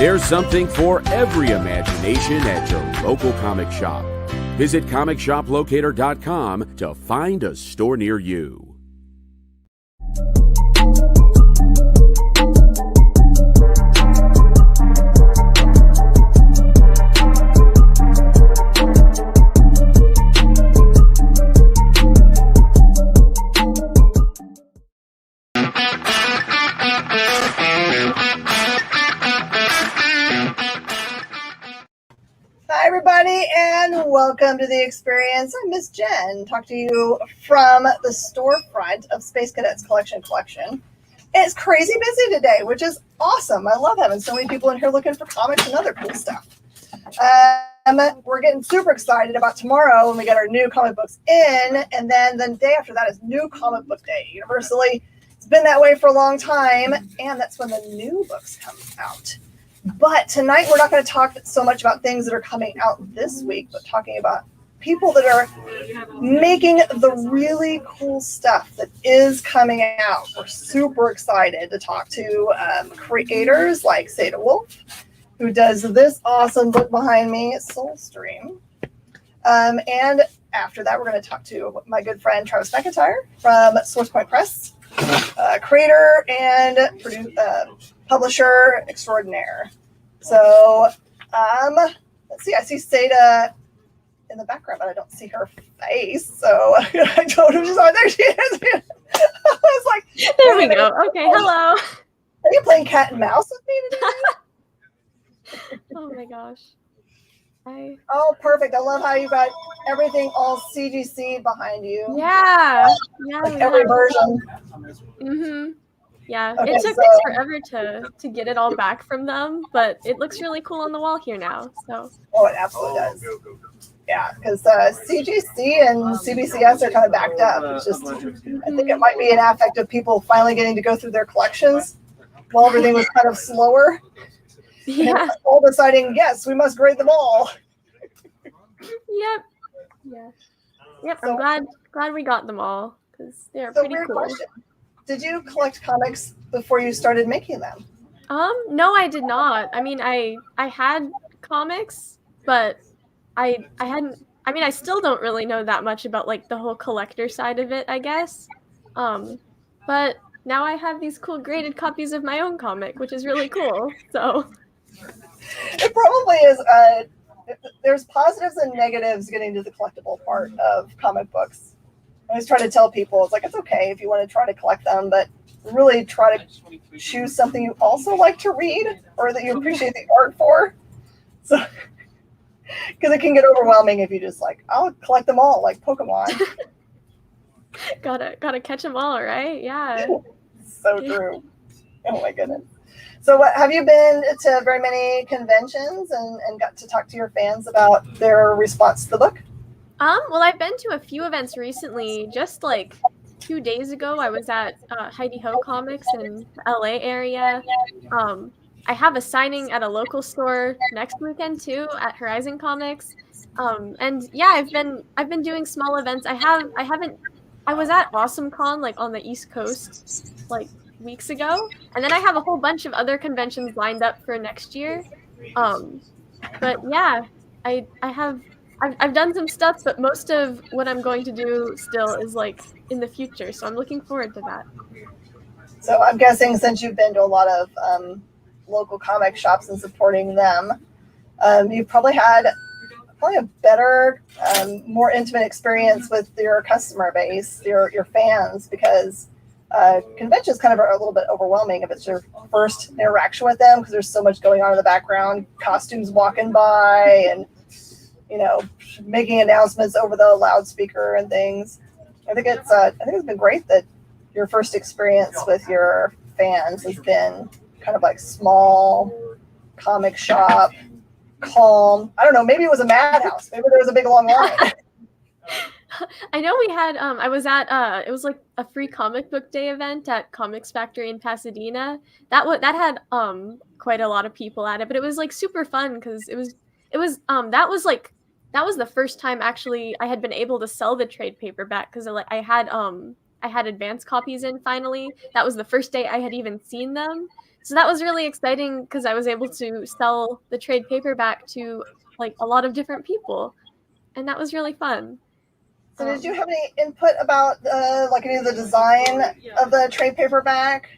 There's something for every imagination at your local comic shop. Visit comicshoplocator.com to find a store near you. Hi, everybody, and welcome to The Experience. I'm Miss Jen, talk to you from the storefront of Space Cadets Collection. It's crazy busy today, which is awesome. I love having so many people in here looking for comics and other cool stuff. We're getting super excited about tomorrow when we get our new comic books in, and then the day after that is New Comic Book Day. Universally, it's been that way for a long time, and that's when the new books come out. But tonight we're not going to talk so much about things that are coming out this week, but talking about people that are making the really cool stuff that is coming out. We're super excited to talk to creators like Saida Woolf, who does this awesome book behind me, Soulstream. And after that, we're going to talk to my good friend Travis McIntire from Source Point Press, creator and publisher extraordinaire. So, let's see. I see Saida in the background, but I don't see her face. So I told him she's on there. She is. I was like, there we go. Okay, hello. Are you playing cat and mouse with me today? Oh my gosh. Oh, perfect. I love how you got everything all CGC'd behind you. Yeah. Like every version. Mm-hmm. Yeah, Okay, it took me forever to get it all back from them, but it looks really cool on the wall here now. So. Oh, it absolutely does. Yeah, because CGC and CBCS are kind of backed up. It's just, I think it might be an affect of people finally getting to go through their collections while everything was kind of slower. Yeah. And all deciding, yes, we must grade them all. Yep. Yeah. Yep. So, I'm glad we got them all because they're pretty cool. Question. Did you collect comics before you started making them? No, I did not. I mean, I had comics, but I hadn't. I mean, I still don't really know that much about like the whole collector side of it, I guess. But now I have these cool graded copies of my own comic, which is really cool. So it probably is. There's positives and negatives getting to the collectible part of comic books. I always try to tell people, it's like, it's okay if you want to try to collect them, but really try to choose something you also like to read or that you appreciate the art for. So, because it can get overwhelming if you just like, I'll collect them all like Pokemon. gotta catch them all, right? Yeah. So true. Oh my goodness. So have you been to very many conventions and got to talk to your fans about their response to the book? Well, I've been to a few events recently. Just like 2 days ago, I was at Heidi Ho Comics in the LA area. I have a signing at a local store next weekend too at Horizon Comics. And yeah, I've been doing small events. I was at AwesomeCon like on the East Coast like weeks ago, and then I have a whole bunch of other conventions lined up for next year. But yeah, I've done some stuff, but most of what I'm going to do still is like in the future. So I'm looking forward to that. So I'm guessing since you've been to a lot of local comic shops and supporting them, you've probably had a better, more intimate experience with your customer base, your fans, because conventions kind of are a little bit overwhelming if it's your first interaction with them because there's so much going on in the background, costumes walking by and making announcements over the loudspeaker and things. I think it's been great that your first experience with your fans has been kind of like small comic shop, calm. I don't know, maybe it was a madhouse. Maybe there was a big long line. I know we had I was at it was like a free comic book day event at Comics Factory in Pasadena. That had quite a lot of people at it, but it was like super fun because it was that was the first time actually I had been able to sell the trade paperback because I had I had advance copies in finally. That was the first day I had even seen them. So that was really exciting because I was able to sell the trade paperback to like a lot of different people, and that was really fun. So did you have any input about like any of the design of the trade paperback,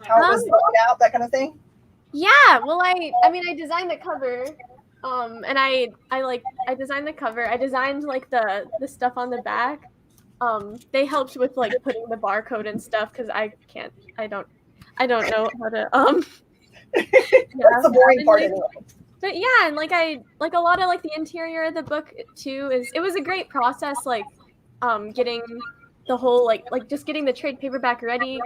how it was laid out, that kind of thing? Yeah, well, I mean, I designed the cover, and I designed the cover. I designed like the stuff on the back. They helped with like putting the barcode and stuff because I don't know how to That's the boring part anyway. But yeah, and like I like a lot of like the interior of the book too it was a great process, like getting the whole like just getting the trade paperback ready.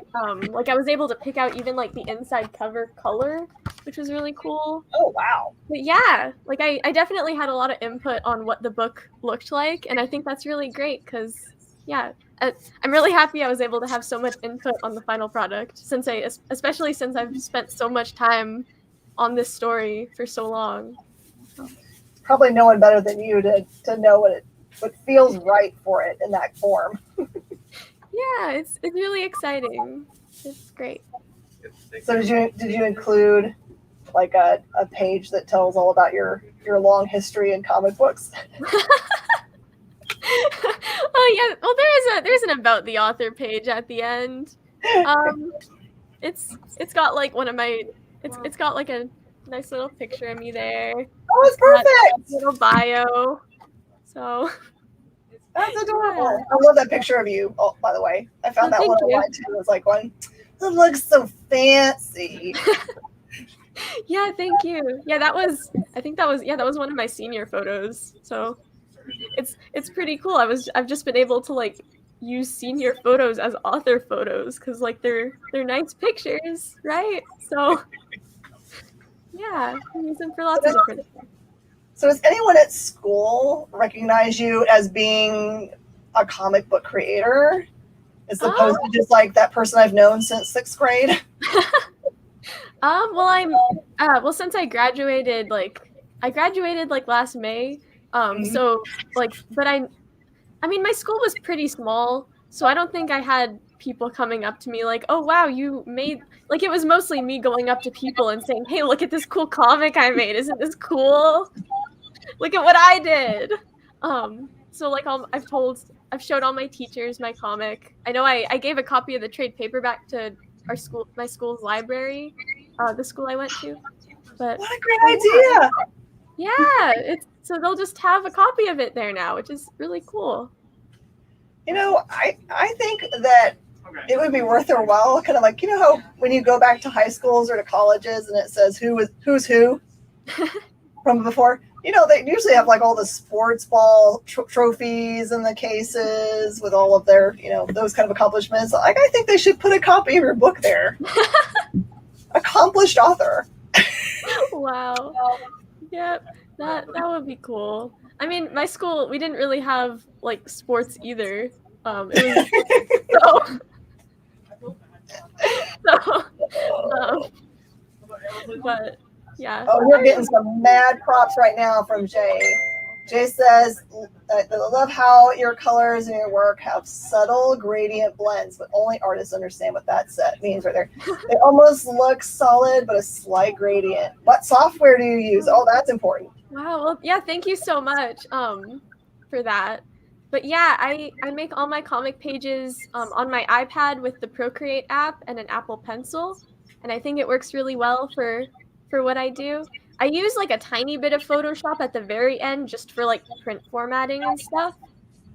Like I was able to pick out even like the inside cover color, which was really cool. Oh wow. But yeah, like I definitely had a lot of input on what the book looked like, and I think that's really great because yeah, I'm really happy I was able to have so much input on the final product especially since I've spent so much time on this story for so long. Probably no one better than you to know what feels right for it in that form. Yeah, it's really exciting. It's great. So did you include like a page that tells all about your long history in comic books? Oh yeah, well there's an about the author page at the end. It's got like it's got like a nice little picture of me there. Oh, it's perfect. Little bio. So that's adorable. Yeah. I love that picture of you. Oh, by the way, I found that one online too. It was like one. It looks so fancy. Yeah, thank you. Yeah, that was one of my senior photos. So it's pretty cool. I've just been able to like use senior photos as author photos because like they're nice pictures, right? So yeah, I use them for lots of different things. So does anyone at school recognize you as being a comic book creator as opposed to just like that person I've known since 6th grade? Well, since I graduated like last May. So like, but I mean, my school was pretty small, so I don't think I had people coming up to me like, oh wow, you made, like, it was mostly me going up to people and saying, hey, look at this cool comic I made. Isn't this cool? Look at what I did. So like I've showed all my teachers my comic. I know I gave a copy of the trade paperback to my school's library, the school I went to. But what a great idea! Yeah, so they'll just have a copy of it there now, which is really cool. You know, I think that it would be worth their while, kind of like, you know how when you go back to high schools or to colleges and it says who's who from before? You know, they usually have like all the sports ball trophies in the cases with all of their, you know, those kind of accomplishments. Like, I think they should put a copy of your book there. Accomplished author. Wow. Yep, that would be cool. I mean, my school, we didn't really have like sports either. But yeah. Oh, you're getting some mad props right now from Jay. Jay says, I love how your colors and your work have subtle gradient blends, but only artists understand what that means right there. They almost look solid, but a slight gradient. What software do you use? Oh, that's important. Wow. Well, yeah, thank you so much for that. But yeah, I make all my comic pages on my iPad with the Procreate app and an Apple Pencil, and I think it works really well for what I do. I use like a tiny bit of Photoshop at the very end just for like print formatting and stuff,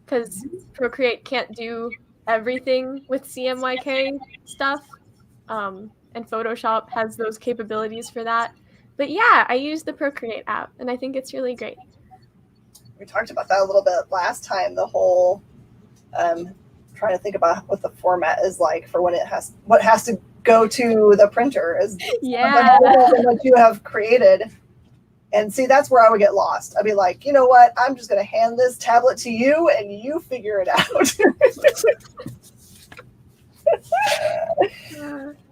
because Procreate can't do everything with CMYK stuff, and Photoshop has those capabilities for that. But yeah, I use the Procreate app, and I think it's really great. We talked about that a little bit last time, the whole trying to think about what the format is like for when what has to go to the printer is what you have created. And see, that's where I would get lost. I'd be like, you know what? I'm just going to hand this tablet to you and you figure it out.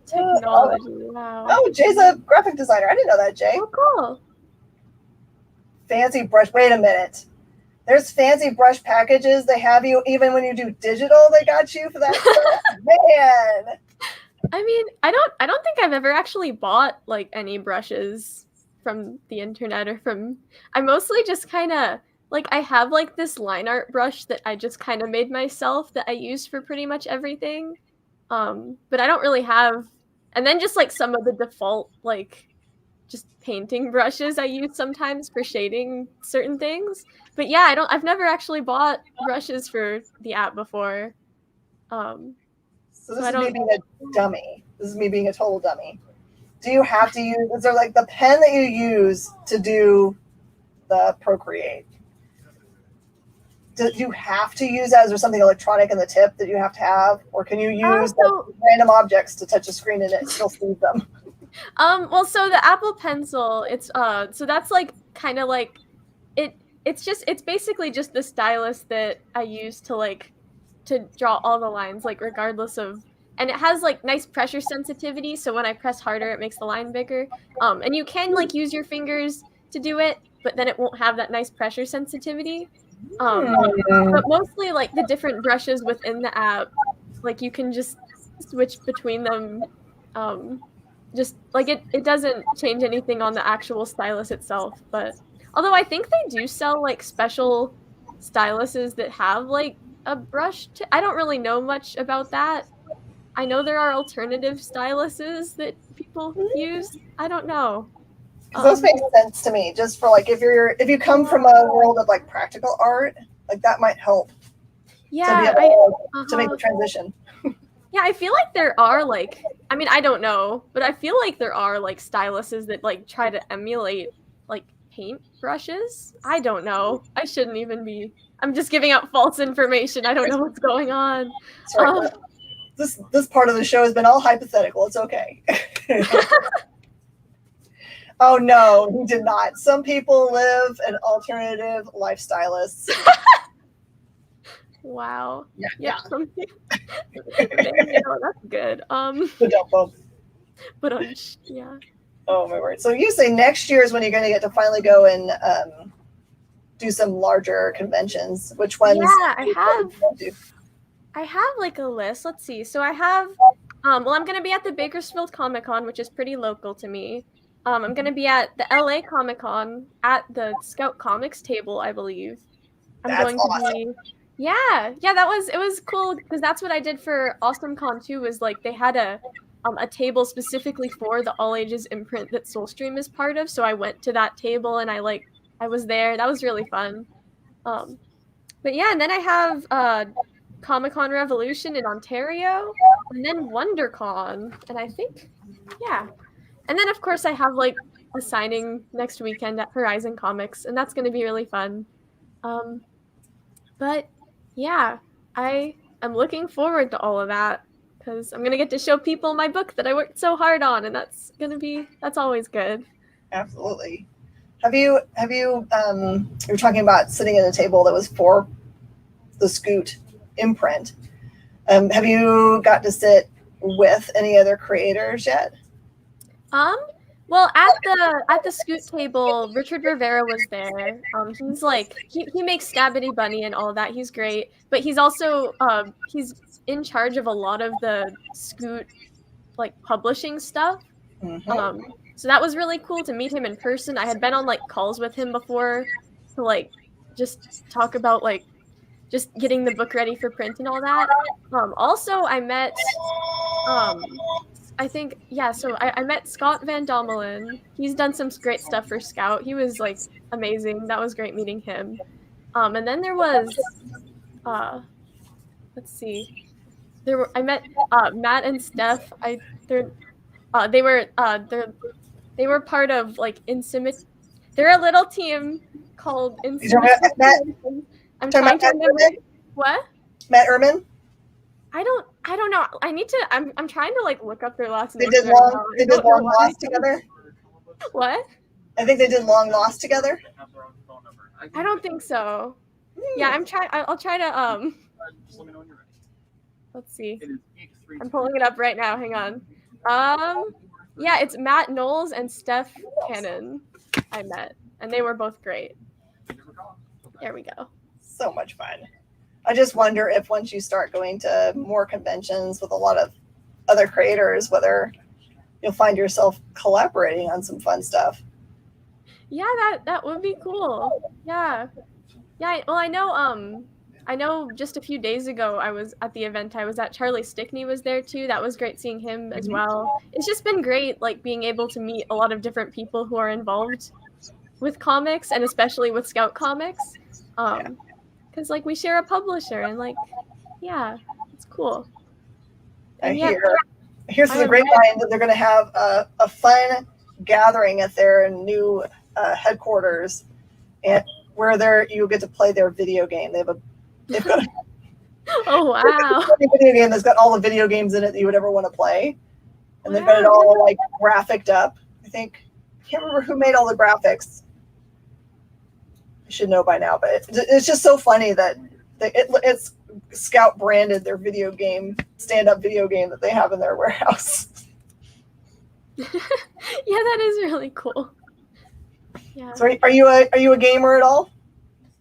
Technology, wow. Oh, Jay's a graphic designer. I didn't know that, Jay. Oh, cool. Fancy brush. Wait a minute. There's fancy brush packages. They have you even when you do digital. They got you for that stuff. Man. I mean, I don't think I've ever actually bought like any brushes from the internet or from. I mostly just kind of like I have like this line art brush that I just kind of made myself that I use for pretty much everything. But I don't really have, and then just like some of the default like just painting brushes I use sometimes for shading certain things. But yeah, I've never actually bought brushes for the app before. So So this I is me don't. being a dummy. This is me being a total dummy. Do you have to use, is there like the pen that you use to do the Procreate? Do you have to use that? Is there something electronic in the tip that you have to have? Or can you use random objects to touch a screen and it still sees them? Well, so the Apple Pencil, it's so that's like kind of like it's basically just the stylus that I use to like to draw all the lines, like regardless of, and it has like nice pressure sensitivity, so when I press harder it makes the line bigger. And you can like use your fingers to do it, but then it won't have that nice pressure sensitivity. But mostly like the different brushes within the app, like you can just switch between them. Just like it doesn't change anything on the actual stylus itself, but although I think they do sell like special styluses that have like a brush I don't really know much about that. I know there are alternative styluses that people use. I don't know. Those make sense to me. Just for like if you come from a world of like practical art, like that might help. Yeah, to make the transition. Yeah, I feel like there are like, I mean, I don't know, but I feel like there are like styluses that like try to emulate like paint brushes. I don't know. I shouldn't even be. I'm just giving out false information. I don't know what's going on. Sorry, this part of the show has been all hypothetical. It's okay. Oh no, he did not. Some people live an alternative lifestylists. Wow. Yeah. That's good. But yeah. Oh my word. So you say next year is when you're going to get to finally go and do some larger conventions. Which ones? Yeah, I have like a list. Let's see. So I have well, I'm going to be at the Bakersfield Comic-Con, which is pretty local to me. I'm going to be at the LA Comic-Con at the Scout Comics table, I believe. That's awesome. Yeah, it was cool because that's what I did for AwesomeCon too, was like they had a table specifically for the all ages imprint that Soulstream is part of. So I went to that table and I was there. That was really fun. But yeah, and then I have Comic-Con Revolution in Ontario, and then WonderCon, and I think and then of course I have like a signing next weekend at Horizon Comics, and that's going to be really fun. But yeah, I am looking forward to all of that because I'm gonna get to show people my book that I worked so hard on, and that's always good. Absolutely. Have you you were talking about sitting at a table that was for the Scoot imprint. Have you got to sit with any other creators yet? Well, at the Scoot table, Richard Rivera was there. He's like he makes Stabbity Bunny and all that. He's great, but he's also he's in charge of a lot of the Scoot like publishing stuff. Mm-hmm. So that was really cool to meet him in person. I had been on like calls with him before to like just talk about like just getting the book ready for print and all that. Also, I met I think, so I met Scott Van Dommelen. He's done some great stuff for Scout. He was, like, amazing. That was great meeting him. And then there was, let's see. I met Matt and Steph. They were part of, like, they're a little team called I'm trying to remember. What? Matt Ehrman? I don't know. I'm trying to like look up their last name. They did Long Lost together? What? I think they did Long Lost together. I don't think so. Yeah, I'll try to let's see. I'm pulling it up right now. Hang on. Yeah, it's Matt Knowles and Steph Cannon I met, and they were both great. There we go. so much fun. I just wonder if once you start going to more conventions with a lot of other creators, whether you'll find yourself collaborating on some fun stuff. Yeah, that would be cool. Yeah. Yeah, well, I know just a few days ago I was at the event I was at. Charlie Stickney was there too. That was great seeing him as well. It's just been great, like, being able to meet a lot of different people who are involved with comics, and especially with Scout Comics. Because, like, we share a publisher, and, like, yeah, it's cool. I And yeah, here's the grapevine that they're going to have a fun gathering at their new headquarters, and where you get to play their video game. They've got oh wow, a video game that's got all the video games in it that you would ever want to play, and they've got it all like graphicked up. I can't remember who made all the graphics. I should know by now, but it's just so funny that it's Scout branded their video game, stand-up video game that they have in their warehouse. Yeah, that is really cool. Yeah. So are you a gamer at all?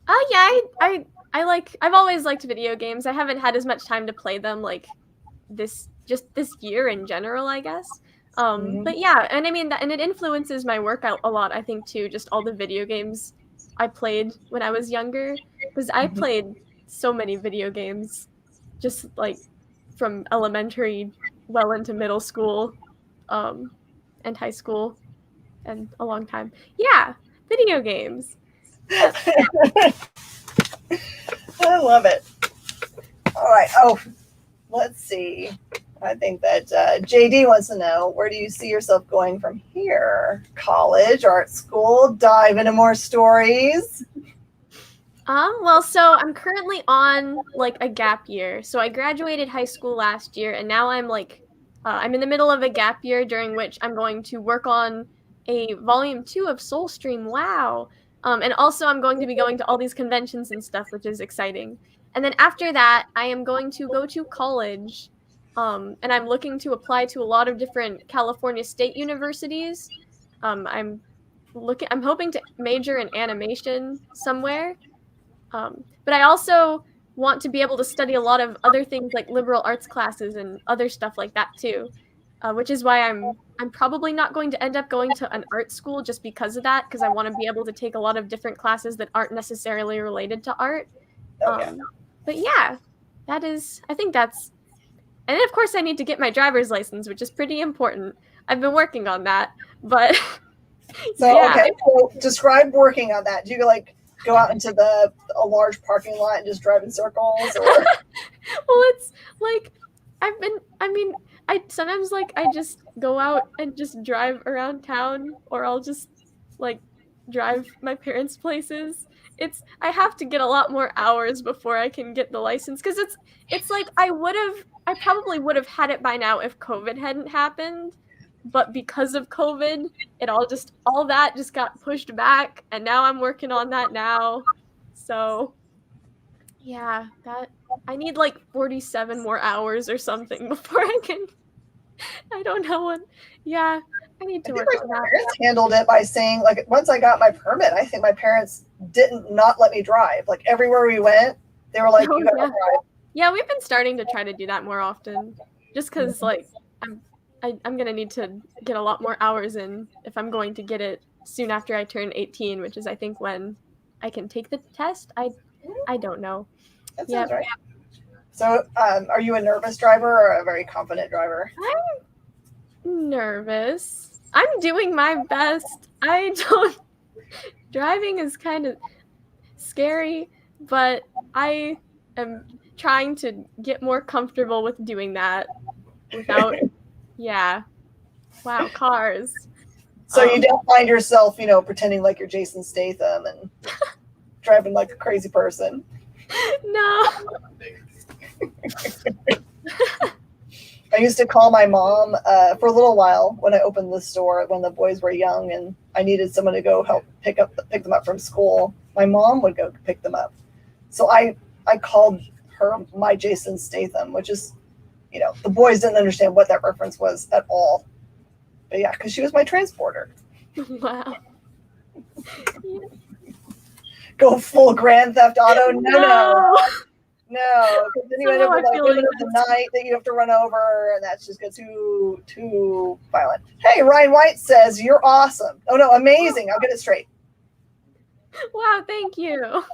Oh yeah, I've always liked video games. I haven't had as much time to play them like this year in general, I guess. But yeah, and I mean and it influences my work a lot, I think, too, just all the video games I played when I was younger, because I played so many video games just like from elementary well into middle school and high school and a long time. Yeah, video games. I love it. All right. Oh, let's see. I think that JD wants to know, where do you see yourself going from here? College, art school, dive into more stories? Well, so I'm currently on like a gap year. So I graduated high school last year, and now I'm like, I'm in the middle of a gap year during which I'm going to work on a volume 2 of Soulstream. Wow. And also I'm going to be going to all these conventions and stuff, which is exciting. And then after that, I am going to go to college. And I'm looking to apply to a lot of different California state universities. I'm hoping to major in animation somewhere. But I also want to be able to study a lot of other things like liberal arts classes and other stuff like that too, which is why I'm probably not going to end up going to an art school just because of that, because I want to be able to take a lot of different classes that aren't necessarily related to art. But yeah, I think that's, and then of course I need to get my driver's license, which is pretty important. I've been working on that, but so yeah. Okay, so describe working on that. Do you like go out into a large parking lot and just drive in circles, or? Well, it's like I sometimes like I just go out and just drive around town, or I'll just like drive my parents' places. I have to get a lot more hours before I can get the license, because it's like I probably would have had it by now if COVID hadn't happened, but because of COVID, all that just got pushed back, and now I'm working on that now. So yeah, I need like 47 more hours or something before I can. I don't know what. Yeah, I need to work on that. My parents handled it by saying, like, once I got my permit, I think my parents didn't not let me drive. Like, everywhere we went, they were like, "You gotta drive." Yeah, we've been starting to try to do that more often, just because like I'm gonna need to get a lot more hours in if I'm going to get it soon after I turn 18, which is I think when I can take the test. I don't know. That sounds right. So, are you a nervous driver or a very confident driver? I'm nervous. I'm doing my best. Driving is kind of scary, but I am trying to get more comfortable with doing that without, yeah. Wow, cars. So you don't find yourself, pretending like you're Jason Statham and driving like a crazy person? No. I used to call my mom for a little while when I opened the store when the boys were young and I needed someone to go help pick them up from school. My mom would go pick them up. So I called her my Jason Statham, which is, the boys didn't understand what that reference was at all. But yeah, because she was my transporter. Wow. Go full Grand Theft Auto. No. Because then you end up with like Women of the Night that you have to run over, and that's just too violent. Hey, Ryan White says you're awesome. Oh no, amazing. I'll get it straight. Wow, thank you.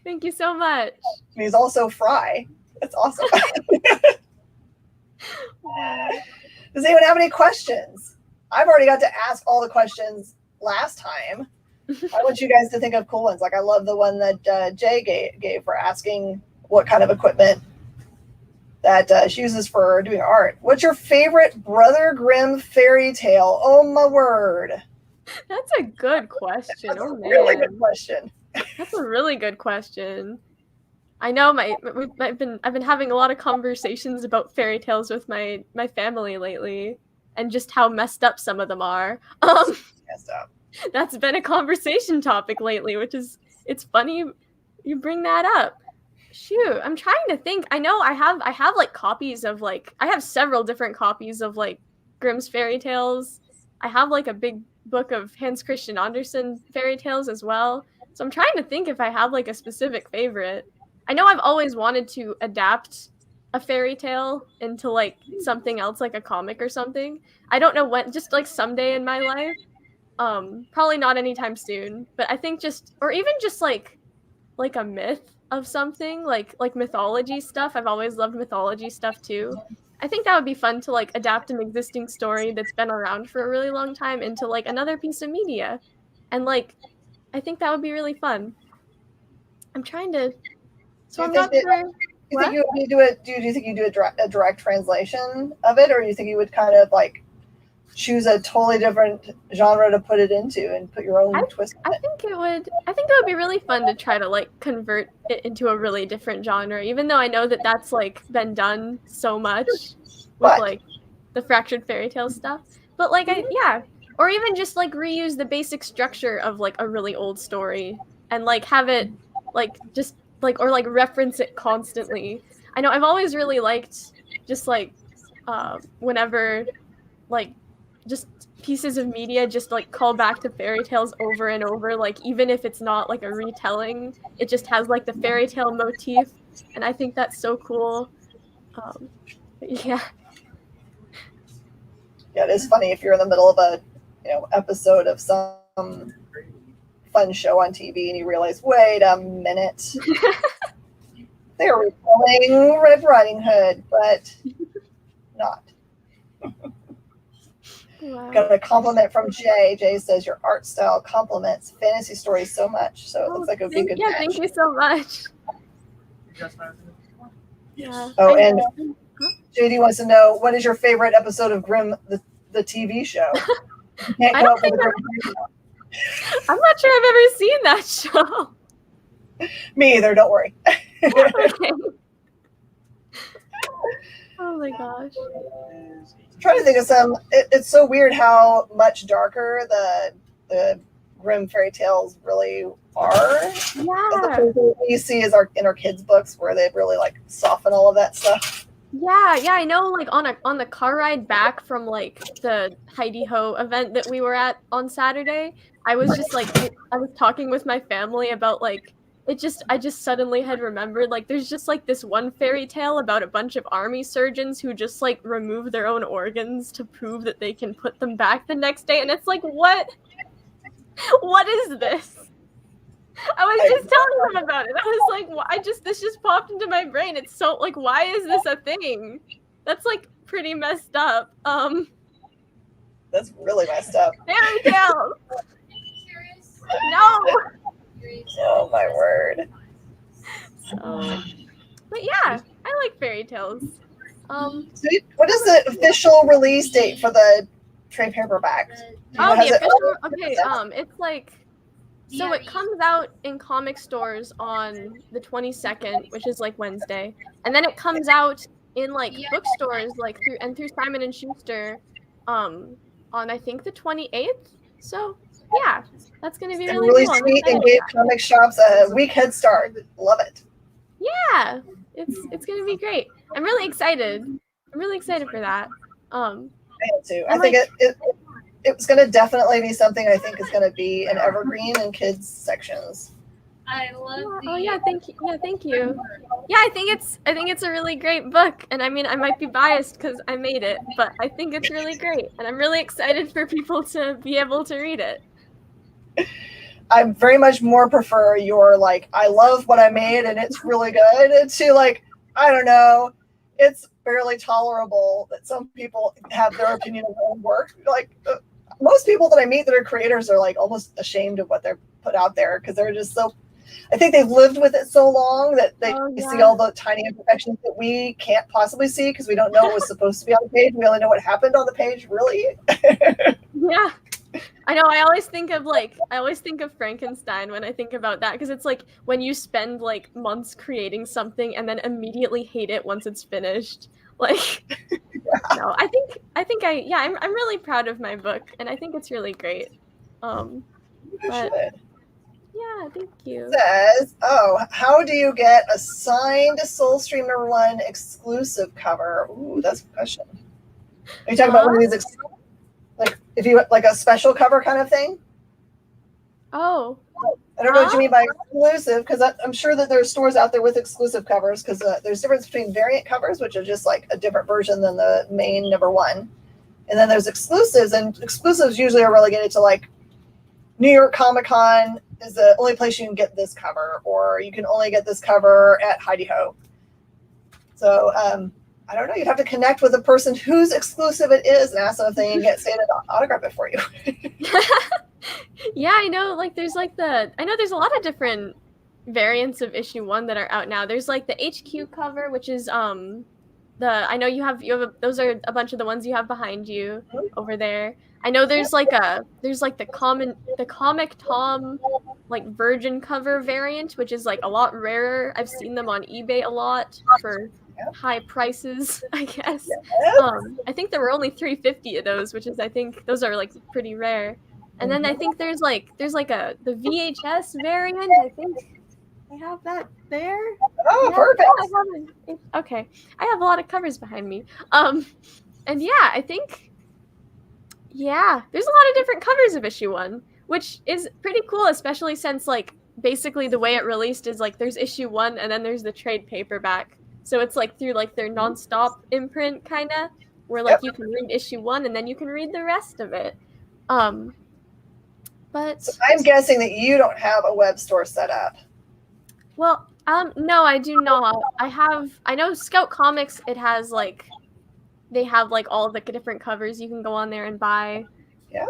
Thank you so much. And he's also Fry. That's awesome. Does anyone have any questions? I've already got to ask all the questions last time. I want you guys to think of cool ones. Like I love the one that Jay gave for asking what kind of equipment that she uses for doing art. What's your favorite Brother Grimm fairy tale? Oh my word. That's a good question. That's a really good question. That's a really good question. I know I've been having a lot of conversations about fairy tales with my family lately, and just how messed up some of them are. Messed up. That's been a conversation topic lately, which is, it's funny you bring that up. Shoot, I'm trying to think. I know I have like copies of like, I have several different copies of like Grimm's fairy tales. I have like a big book of Hans Christian Andersen fairy tales as well. So I'm trying to think if I have like a specific favorite. I know I've always wanted to adapt a fairy tale into like something else, like a comic or something. I don't know when, just like someday in my life. Probably not anytime soon, but I think or even just like a myth of something, like mythology stuff. I've always loved mythology stuff too. I think that would be fun to like adapt an existing story that's been around for a really long time into like another piece of media. And like, I think that would be really fun. I'm trying to, so I'm not sure. Do you think you do a direct translation of it, or do you think you would kind of like choose a totally different genre to put it into and put your own twist on it? I think it would be really fun to try to like convert it into a really different genre, even though I know that that's like been done so much with like the fractured fairy tale stuff. But like or even just like reuse the basic structure of like a really old story and like have it like just like, or like reference it constantly. I know I've always really liked just like whenever like just pieces of media just like call back to fairy tales over and over, like even if it's not like a retelling, it just has like the fairy tale motif, and I think that's so cool. Yeah, it is funny if you're in the middle of a episode of some fun show on TV and you realize, wait a minute, they're retelling Red Riding Hood, but not. Wow. Got a compliment from Jay. Jay says your art style complements fantasy stories so much, so it looks like it would be a good match. Thank you so much. Yeah. Oh, and JD wants to know, what is your favorite episode of Grimm, the TV show? You can't come up with a Grimm. I'm not sure I've ever seen that show. Me either, don't worry. Okay. Oh my gosh. I'm trying to think of some. It's so weird how much darker the Grimm fairy tales really are. Yeah. You see is in our kids' books where they really like soften all of that stuff. Yeah, I know. Like on the car ride back from like the Heidi Ho event that we were at on Saturday, I was just like I was talking with my family about like I just suddenly had remembered like there's just like this one fairy tale about a bunch of army surgeons who just like remove their own organs to prove that they can put them back the next day, and it's like what is this? I was just telling them about it. I was like, this just popped into my brain. It's so like, why is this a thing? That's like pretty messed up. That's really messed up. Fairy tales. No. Oh my word. So, but yeah, I like fairy tales. What is the official release date for the trade paperback? It's like, so it comes out in comic stores on the 22nd, which is like Wednesday, and then it comes out in like bookstores like through Simon and Schuster on I think the 28th. So yeah, that's gonna be really cool. Sweet and gave comic shops a week head start. Love it. Yeah, it's gonna be great. I'm really excited. For that. I am too. I think it's going to definitely be something I think is going to be an evergreen in kids sections. I love Oh yeah, thank you. Yeah, thank you. Yeah, I think it's a really great book, and I mean I might be biased because I made it, but I think it's really great, and I'm really excited for people to be able to read it. I very much more prefer your like, I love what I made and it's really good, to like, I don't know, it's barely tolerable that some people have their opinion of their own work. Like most people that I meet that are creators are like almost ashamed of what they're put out there because they're just so, I think they've lived with it so long that they see all the tiny imperfections that we can't possibly see because we don't know what was supposed to be on the page. We only know what happened on the page, really. Yeah. I know. I always think of Frankenstein when I think about that because it's like when you spend like months creating something and then immediately hate it once it's finished. Like, no, I'm really proud of my book and I think it's really great. You But should. yeah, thank you. Says, how do you get a signed Soulstream #1 exclusive cover? Ooh, that's a question. Are you talking about one of these, like if you like a special cover kind of thing? Oh. I don't know what you mean by exclusive, because I'm sure that there's stores out there with exclusive covers, because there's a difference between variant covers, which are just like a different version than the main #1. And then there's exclusives, and exclusives usually are relegated to like New York Comic Con is the only place you can get this cover, or you can only get this cover at Heidi Ho. So I don't know. You'd have to connect with the person whose exclusive it is and ask them if they can get Saida to autograph it for you. Yeah, I know. Like, there's like I know there's a lot of different variants of issue 1 that are out now. There's like the HQ cover, which is I know you have those are a bunch of the ones you have behind you over there. I know there's like the Comic Tom like Virgin cover variant, which is like a lot rarer. I've seen them on eBay a lot for high prices, I guess. I think there were only 350 of those, which is I think those are like pretty rare. And then I think there's the VHS variant. I think I have that there. Oh, yeah, perfect. Okay. I have a lot of covers behind me. And yeah, I think there's a lot of different covers of issue 1, which is pretty cool, especially since like basically the way it released is like there's issue 1 and then there's the trade paperback. So it's like through like their nonstop imprint kind of where like you can read issue 1 and then you can read the rest of it. But so I'm guessing that you don't have a web store set up. Well, no, I do not. I know Scout Comics, it has like, they have like all the different covers you can go on there and buy. Yeah.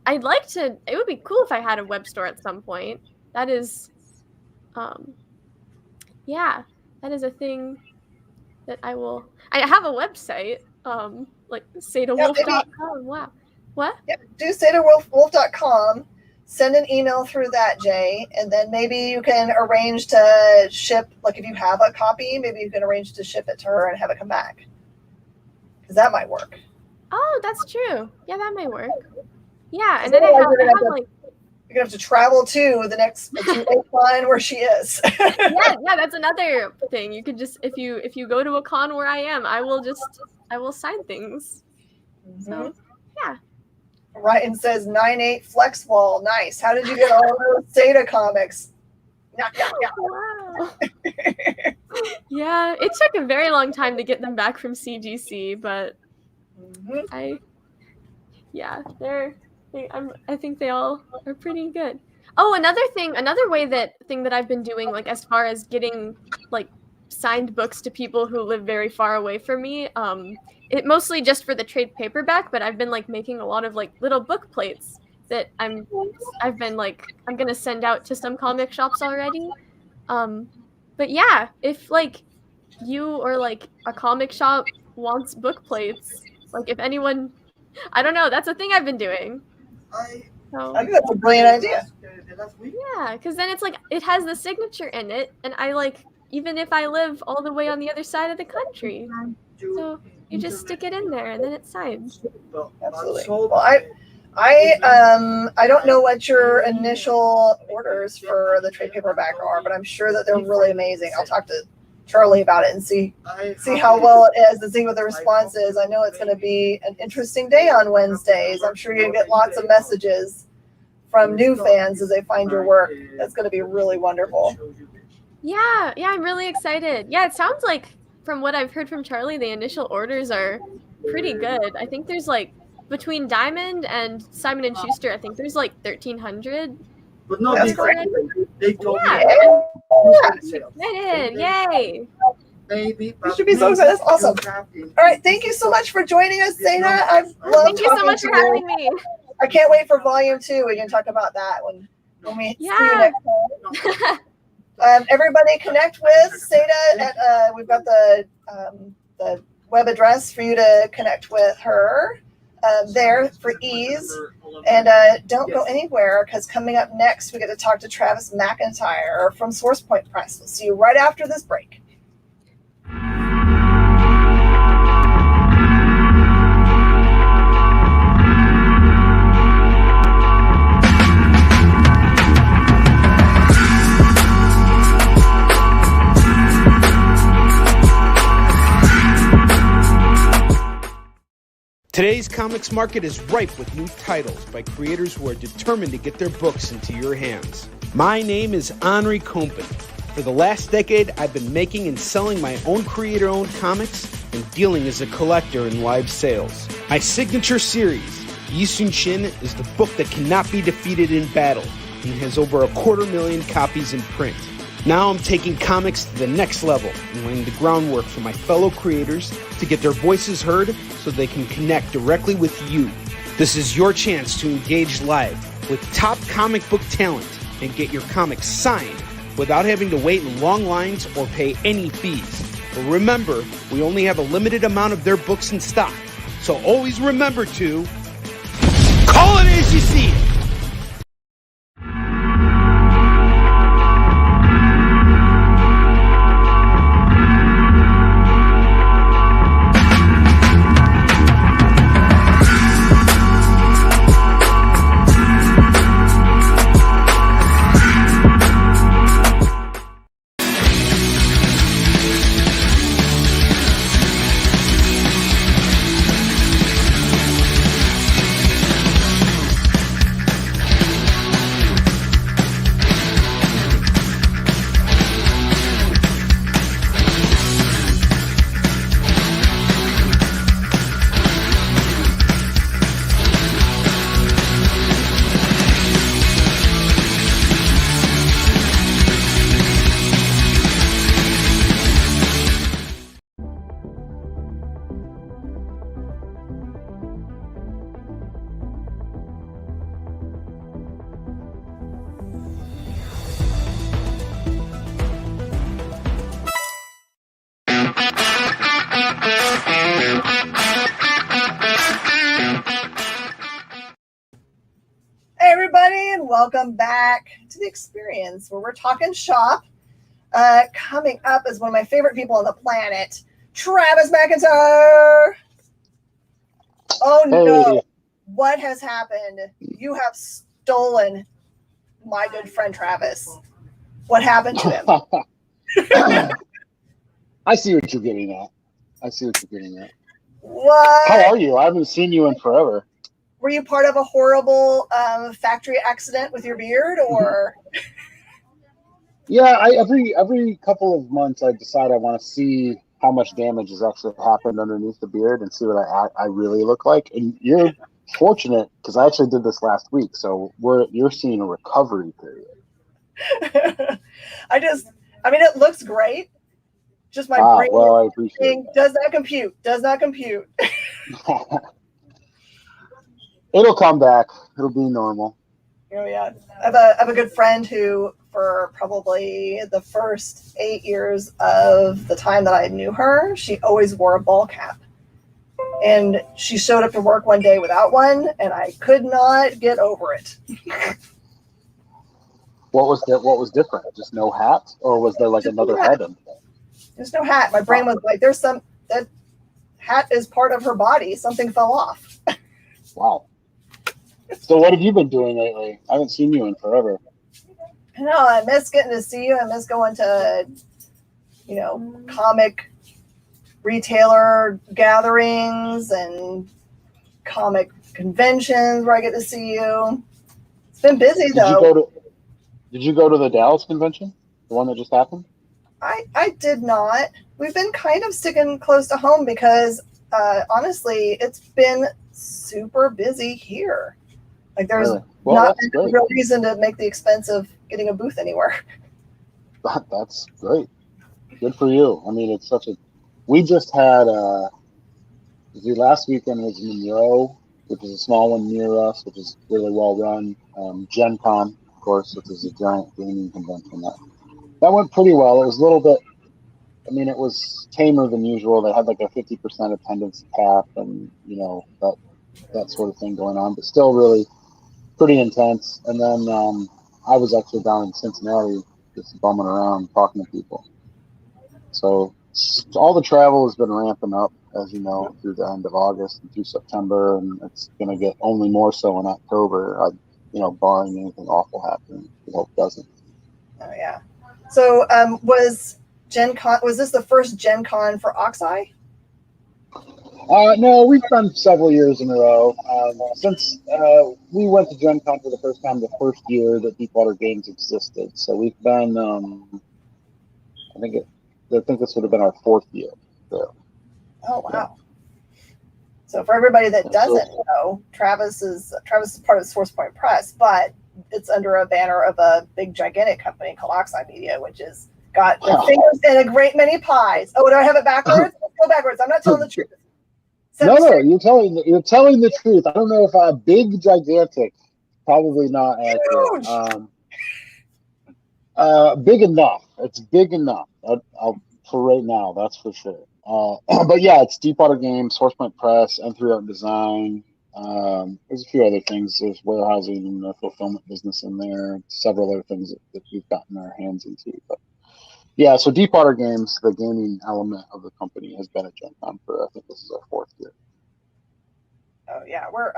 It would be cool if I had a web store at some point. That is, that is a thing that I have a website, like SaidaWolf.com. Wow. What? Yep. Do SaidaWolf.com. Send an email through that, Jay, and then maybe you can arrange to ship, like if you have a copy, maybe you can arrange to ship it to her and have it come back. Because that might work. Oh, that's true. Yeah, that might work. Yeah, and then then you're going to have to travel to the next line where she is. yeah, that's another thing. You could just, if you go to a con where I am, I will sign things. Mm-hmm. So, yeah. Ryan says 9/8 flex wall. Nice. How did you get all those Saida comics? Wow. Yeah, it took a very long time to get them back from CGC, but I think they all are pretty good. Oh, another thing that I've been doing, like as far as getting like signed books to people who live very far away from me, it mostly just for the trade paperback, but I've been like making a lot of like little book plates that I'm gonna send out to some comic shops already. But yeah, if like you or like a comic shop wants book plates, like if anyone, I don't know, that's a thing I've been doing. I think that's a brilliant idea. Yeah, because then it's like it has the signature in it, and I like, even if I live all the way on the other side of the country, so you just stick it in there and then it's signed. Absolutely. Well, I don't know what your initial orders for the trade paperback are, but I'm sure that they're really amazing. I'll talk to Charlie about it and see how well it is and see what the response is. I know it's going to be an interesting day on Wednesdays. I'm sure you get lots of messages from new fans as they find your work. That's going to be really wonderful. Yeah, I'm really excited. Yeah, it sounds like from what I've heard from Charlie, the initial orders are pretty good. I think there's like between Diamond and Simon and Schuster, I think there's like 1,300. But no, That's great. they told me. Yeah, Yeah. excited! Yay! Baby, You should be so excited. That's awesome. All right, thank you so much for joining us, Saida. I've loved Thank you so talking much to for having me. I can't wait for volume 2. We can talk about that when we see you Yeah. next time. Everybody connect with Saida at we've got the web address for you to connect with her there for ease. And don't go anywhere, because coming up next we get to talk to Travis McIntire from SourcePoint Press. We'll see you right after this break. Today's comics market is ripe with new titles by creators who are determined to get their books into your hands. My name is Henri Compen. For the last decade, I've been making and selling my own creator-owned comics and dealing as a collector in live sales. My signature series, Yi Sun Shin, is the book that cannot be defeated in battle and has over 250,000 copies in print. Now I'm taking comics to the next level and laying the groundwork for my fellow creators to get their voices heard so they can connect directly with you. This is your chance to engage live with top comic book talent and get your comics signed without having to wait in long lines or pay any fees. But remember, we only have a limited amount of their books in stock, so always remember to call it as you see it. Everybody, and welcome back to the experience where we're talking shop. Coming up is one of my favorite people on the planet, Travis McIntire. Oh no, what has happened? You have stolen my good friend Travis. What happened to him? I see what you're getting at. What? How are you? I haven't seen you in forever. Were you part of a horrible factory accident with your beard, or? Yeah, every couple of months I decide I want to see how much damage has actually happened underneath the beard and see what I really look like. And you're fortunate because I actually did this last week, so you're seeing a recovery period. I mean, it looks great. Just my brain well, I appreciate that. does not compute. It'll come back. It'll be normal. Oh yeah, I have a good friend who, for probably the first 8 years of the time that I knew her, she always wore a ball cap, and she showed up to work one day without one, and I could not get over it. What was different? Just no hat, or was there like Just another no hat. head in there? There's no hat. My brain was like, that hat is part of her body. Something fell off. Wow. So what have you been doing lately? I haven't seen you in forever. No, I miss getting to see you. I miss going to, comic retailer gatherings and comic conventions where I get to see you. It's been busy Did you go to the Dallas convention, the one that just happened? I did not. We've been kind of sticking close to home because honestly, it's been super busy here. Like there's Really? Well, not that's been a great. real reason to make the expense of getting a booth anywhere. That's great. Good for you. I mean, it's such a. We just had the last weekend was Monroe, which is a small one near us, which is really well run. Gen Con, of course, which is a giant gaming convention. That went pretty well. It was a little bit. I mean, it was tamer than usual. They had like a 50% attendance cap, and that sort of thing going on, but still really pretty intense. And then I was actually down in Cincinnati just bumming around talking to people. So all the travel has been ramping up, as you know, through the end of August and through September, and it's going to get only more so in October, barring anything awful happening. We hope it doesn't. Oh yeah. So was Gen Con? Was this the first Gen Con for Oxeye? No, we've done several years in a row. Since we went to Gen Con for the first time the first year that Deepwater Games existed. So we've been, I think this would have been our fourth year there. Oh wow. So for everybody that doesn't know, Travis is part of SourcePoint Press, but it's under a banner of a big gigantic company called Oxeye Media, which has got their fingers in a great many pies. Oh, do I have it backwards? Let's go backwards. I'm not telling the truth. No, you're telling the truth. I don't know if big gigantic, probably not accurate. Big enough. It's big enough. I'll for right now, that's for sure. But yeah, it's Deepwater Games, SourcePoint Press, N3 Art Design. There's a few other things. There's warehousing and the fulfillment business in there. Several other things that we've gotten our hands into. But yeah, so Deepwater Games, the gaming element of the company, has been at Gen Con for, I think this is our fourth year. Oh yeah, we're.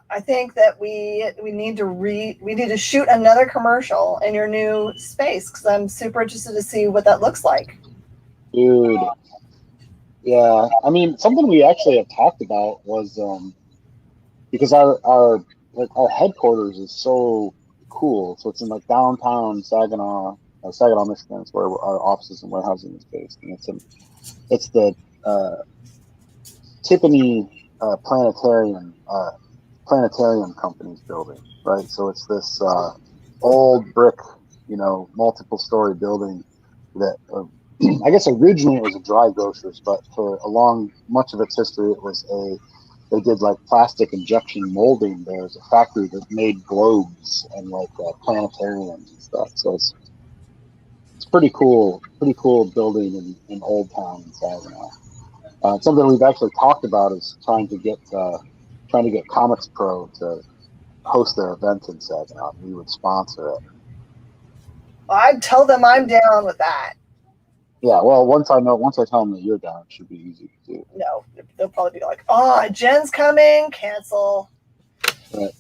I think that we need to shoot another commercial in your new space because I'm super interested to see what that looks like. Dude, yeah. I mean, something we actually have talked about was because our headquarters is so cool. So it's in like downtown Saginaw, Michigan. It's where our offices and warehousing is based, and it's the Tiffany planetarium company's building, right? So it's this old brick, multiple story building that I guess originally it was a dry grocer's, but for much of its history, they did like plastic injection molding. There's a factory that made globes and like planetariums and stuff. So it's pretty cool building in Old Town in Saginaw. Something we've actually talked about is trying to get Comics Pro to host their event in Saginaw. We would sponsor it. I'd tell them I'm down with that. Yeah, well, once I tell them that you're down, it should be easy to do. No, they'll probably be like, "Oh, Jen's coming, cancel." Right.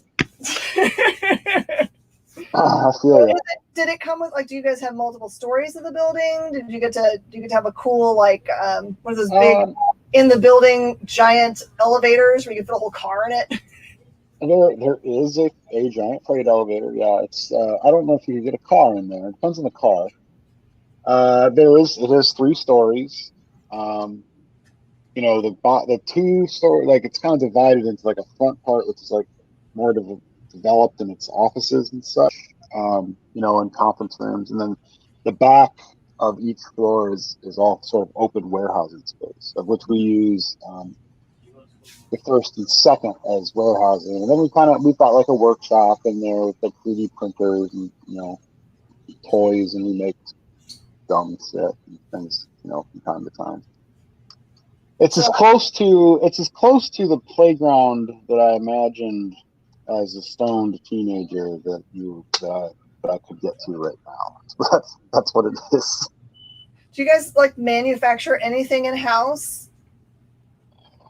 I feel it. Did it come with do you guys have multiple stories of the building? Do you get to have a cool what are those big in the building giant elevators where you can fit a whole car in it? There is a giant freight elevator. Yeah, it's I don't know if you can get a car in there. It depends on the car. It has 3 stories. The 2-story, it's kind of divided into like a front part, which is like more developed in its offices and such, in conference rooms, and then the back of each floor is all sort of open warehousing space, of which we use the first and second as warehousing, and then we've got like a workshop in there with like 3D printers and toys, and we make dumb shit and things from time to time. It's as close to the playground that I imagined as a stoned teenager that I could get to right now. That's what it is. Do you guys manufacture anything in house?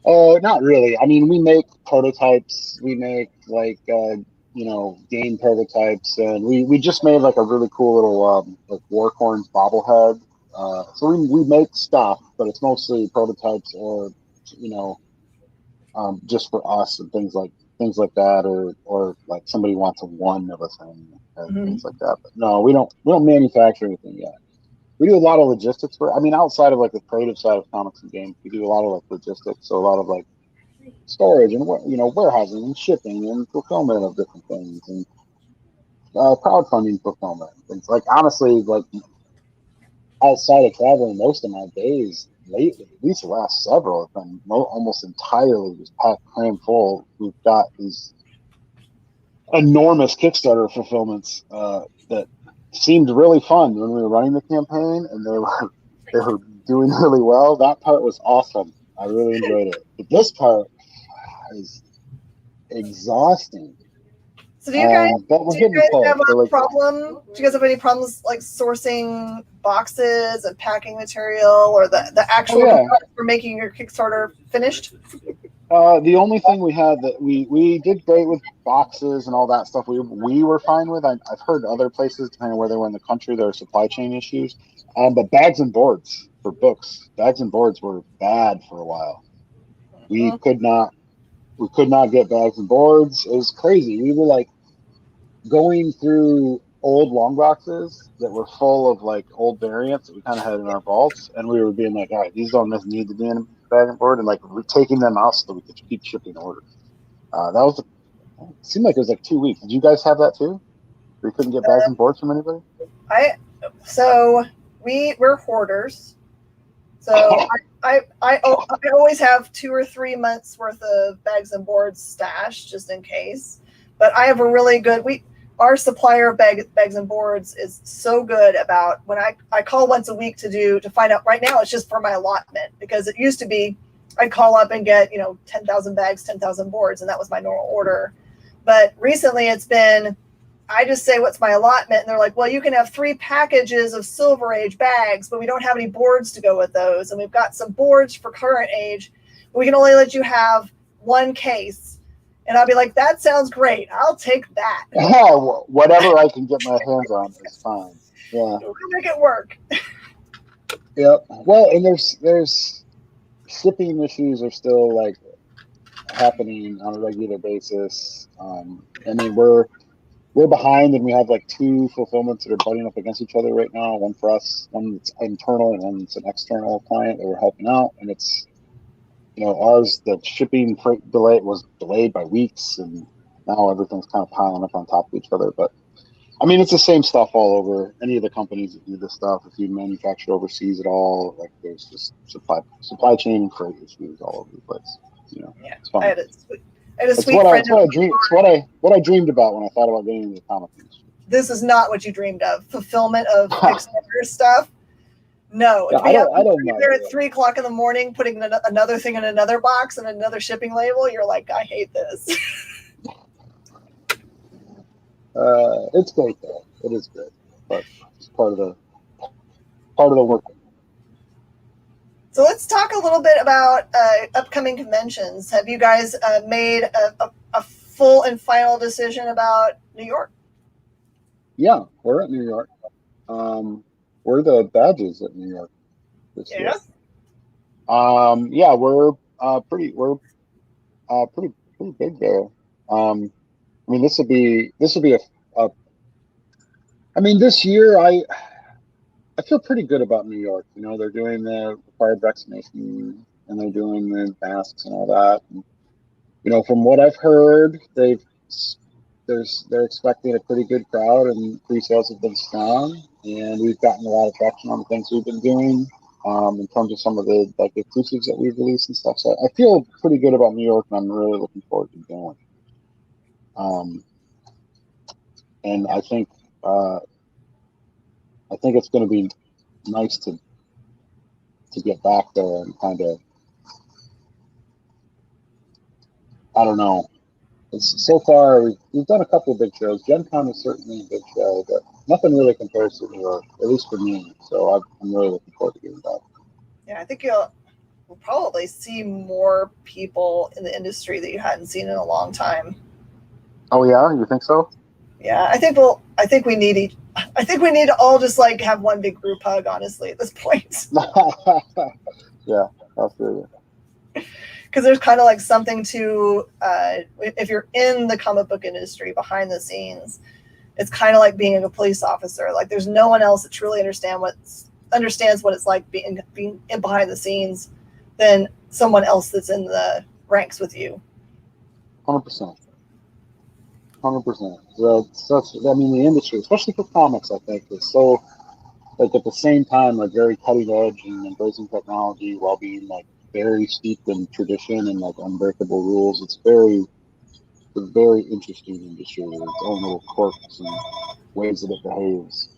Oh, not really. I mean, we make prototypes. We make game prototypes, and we just made like a really cool little Warcorns bobblehead. So we make stuff, but it's mostly prototypes or just for us and things like things like that, or like somebody wants a one of a thing and Mhm. things like that. But no, we don't manufacture anything yet. We do a lot of logistics work. I mean, outside of like the creative side of comics and games, we do a lot of like logistics. So a lot of like storage and warehousing and shipping and fulfillment of different things and crowdfunding fulfillment. It's like honestly, like outside of traveling, most of my days lately, at least the last several, have been almost entirely just packed cram full. We've got these enormous Kickstarter fulfillments that seemed really fun when we were running the campaign, and they were doing really well. That part was awesome. I really enjoyed it. But this part is exhausting. So do you guys But we're getting close. have So a like, problem? Do you guys have any problems like sourcing boxes and packing material, or the actual for making your Kickstarter finished? The only thing we had that we did great with boxes and all that stuff. We were fine with. I've heard other places, depending on where they were in the country, there are supply chain issues. But bags and boards for books, bags and boards were bad for a while. We could not get bags and boards. It was crazy. We were like going through old long boxes that were full of like old variants that we kind of had in our vaults, and we were being like, all right, these don't need to be in a bag and board, and like we're taking them out so that we could keep shipping orders. It seemed like it was like 2 weeks. Did you guys have that too? We couldn't get bags and boards from anybody? We're hoarders. So I always have 2 or 3 months worth of bags and boards stashed just in case. But I have a really good our supplier of bags and boards is so good about when I call once a week to find out. Right now it's just for my allotment, because it used to be I'd call up and get 10,000 bags, 10,000 boards, and that was my normal order. But recently it's been, I just say what's my allotment, and they're like, well, you can have 3 packages of Silver Age bags, but we don't have any boards to go with those, and we've got some boards for current age. We can only let you have 1 case. And I'll be like, that sounds great. I'll take that. Whatever I can get my hands on is fine. Yeah. We'll make it work. Yep. Well, and there's shipping issues are still like happening on a regular basis. I mean, we're behind, and we have like 2 fulfillments that are butting up against each other right now. One for us, one that's internal, and one that's an external client that we're helping out. And it's ours, the shipping freight delay was delayed by weeks, and now everything's kind of piling up on top of each other. But I mean, it's the same stuff all over. Any of the companies that do this stuff, if you manufacture overseas at all, like there's just supply chain and freight issues all over the place. Yeah, it's fun. I had a sweet what friend. I dreamed about when I thought about getting into the comic industry. This is not what you dreamed of. Fulfillment of Kickstarter stuff. No, yeah, I don't know. There at 3:00 in the morning, putting another thing in another box and another shipping label. You're like, I hate this. It's great though. It is good, but it's part of the work. So let's talk a little bit about upcoming conventions. Have you guys made a full and final decision about New York? Yeah, we're at New York. We're the badges at New York this year. Yeah, we're pretty big there. I mean, this will be a I mean, this year I feel pretty good about New York. They're doing the required vaccination, and they're doing the masks and all that. And, from what I've heard, they're expecting a pretty good crowd, and pre-sales have been strong, and we've gotten a lot of traction on the things we've been doing in terms of some of the like exclusives that we've released and stuff. So I feel pretty good about New York, and I'm really looking forward to going. And I think it's going to be nice to get back there and kind of, I don't know. So far, we've done a couple of big shows. Gen Con is certainly a big show, but nothing really compares to New York, at least for me. So I'm really looking forward to getting back. Yeah, I think we'll probably see more people in the industry that you hadn't seen in a long time. Oh yeah, you think so? Yeah, I think we need to all just like have one big group hug, honestly, at this point. Yeah, I'll feel you. because there's kind of like something to if you're in the comic book industry behind the scenes, it's kind of like being a police officer. Like there's no one else that truly understands what it's like being in behind the scenes than someone else that's in the ranks with you. 100%. 100%. I mean, the industry, especially for comics, I think, is so, like, at the same time, like, very cutting edge and embracing technology while being, like, very steeped in tradition and, like, unbreakable rules. It's a very interesting industry with its own little quirks and ways that it behaves.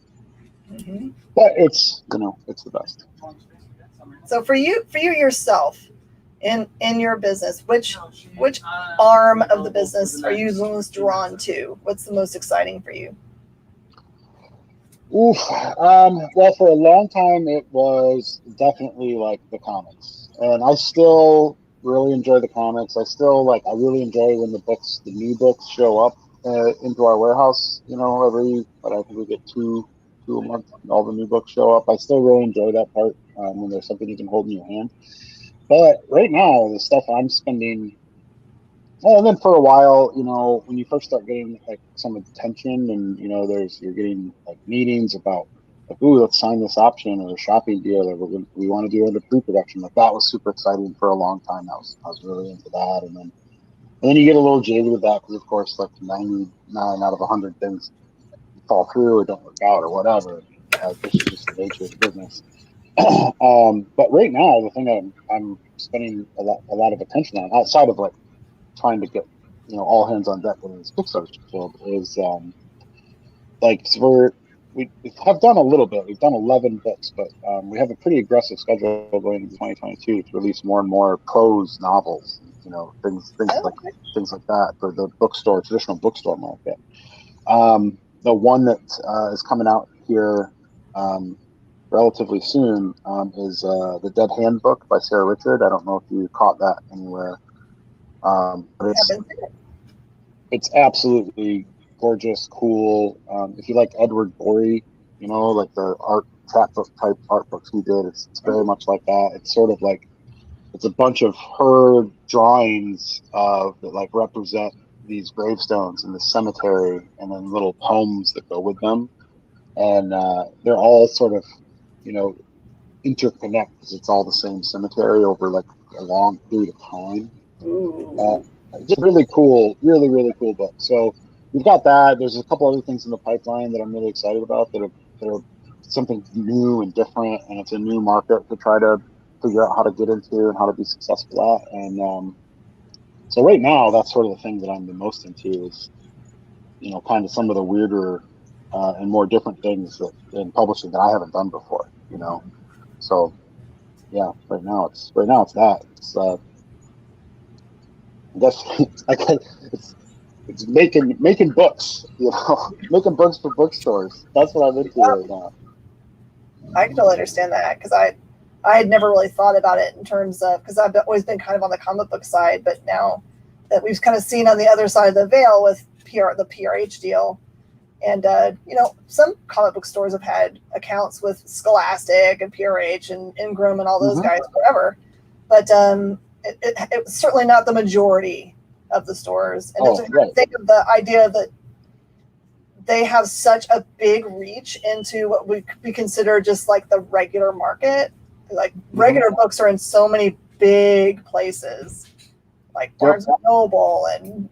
Mm-hmm. But it's, it's the best. So for you yourself, in your business, which arm of the business are you most drawn to? What's the most exciting for you? Oof. Well, for a long time, it was definitely like the comics, and I still really enjoy the comics. I really enjoy when the new books show up into our warehouse. I think we get two a month, and all the new books show up. I still really enjoy that part when there's something you can hold in your hand. But right now, the stuff I'm spending, well, and then for a while, when you first start getting like some attention, and you're getting like meetings about like, ooh, let's sign this option or a shopping deal, or we want to do it in pre-production. Like that was super exciting for a long time. I was really into that, and then you get a little jaded with that because, of course, like 99 out of 100 things fall through or don't work out or whatever. This is just the nature of the business. But right now, the thing I'm spending a lot of attention on, outside of like trying to get all hands on deck when this Kickstarter fulfilled, is we have done a little bit. We've done 11 books, but we have a pretty aggressive schedule going into 2022 to release more and more prose novels. Things like that for the traditional bookstore market. The one that is coming out here relatively soon is The Dead Handbook by Sarah Richard. I don't know if you caught that anywhere. But it's absolutely gorgeous, cool. If you like Edward Gorey, like the chapbook type art books he did, it's very much like that. It's sort of like it's a bunch of her drawings that like represent these gravestones in the cemetery, and then little poems that go with them, and they're all sort of interconnect because it's all the same cemetery over like a long period of time. Just really cool, really cool book. So we've got that. There's a couple other things in the pipeline that I'm really excited about that are something new and different, and it's a new market to try to figure out how to get into and how to be successful at. And so right now, that's sort of the thing that I'm the most into is kind of some of the weirder and more different things in publishing that I haven't done before. So yeah, right now it's that. It's I guess it's making books, making books for bookstores. That's what I'm into right now. I can totally understand that because I had never really thought about it in terms of, because I've always been kind of on the comic book side, but now that we've kind of seen on the other side of the veil with the PRH deal, and some comic book stores have had accounts with Scholastic and PRH and Ingram and all those guys forever, but it's certainly not the majority of the stores. And think of the idea that they have such a big reach into what we consider just like the regular market. Like regular books are in so many big places, like Barnes and Noble and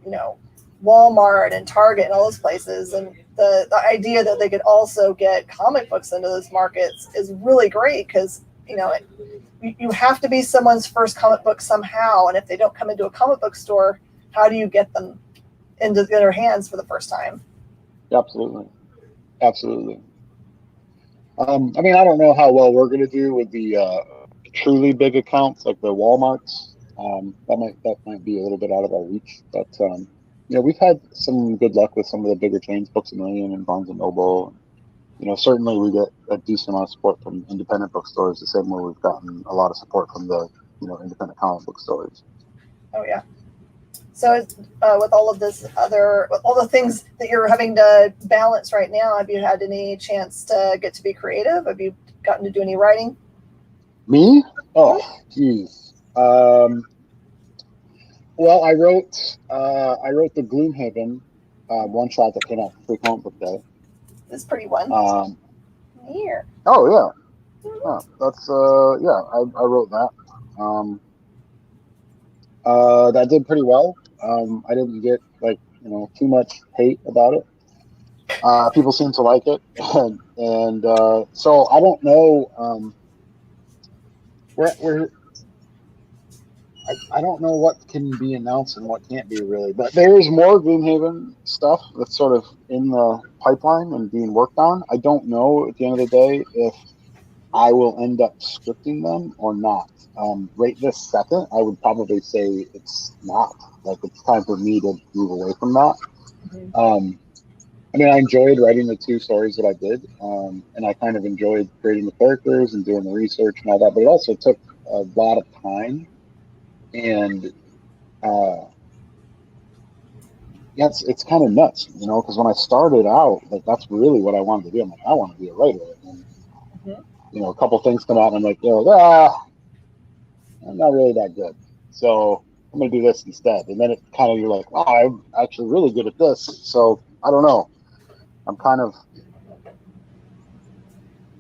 Walmart and Target and all those places. And the idea that they could also get comic books into those markets is really great because you have to be someone's first comic book somehow, and if they don't come into a comic book store, how do you get them into their hands for the first time? Absolutely. I mean, I don't know how well we're going to do with the truly big accounts like the Walmarts. That might be a little bit out of our reach, but we've had some good luck with some of the bigger chains, Books A Million and Barnes and Noble. Certainly we get a decent amount of support from independent bookstores, the same way we've gotten a lot of support from the independent comic book stores. Oh yeah. So with all of with all the things that you're having to balance right now, have you had any chance to get to be creative? Have you gotten to do any writing? Me? Oh, geez. Well, I wrote the Gloomhaven one shot that came out for Free Comic Book Day. This pretty one. Here. Oh yeah, that's I wrote that. That did pretty well. I didn't get too much hate about it. People seem to like it, and so I don't know. I don't know what can be announced and what can't be really, but there is more Gloomhaven stuff that's sort of in the pipeline and being worked on. I don't know at the end of the day if I will end up scripting them or not. Right this second, I would probably say it's not. Like, it's time for me to move away from that. Mm-hmm. I mean, I enjoyed writing the 2 stories that I did, and I kind of enjoyed creating the characters and doing the research and all that, but it also took a lot of time. And it's kind of nuts, because when I started out, like, that's really what I wanted to do. I'm like, I want to be a writer. And, a couple things come out, and I'm like, I'm not really that good. So I'm going to do this instead. And then you're like, wow, I'm actually really good at this. So I don't know. I'm kind of,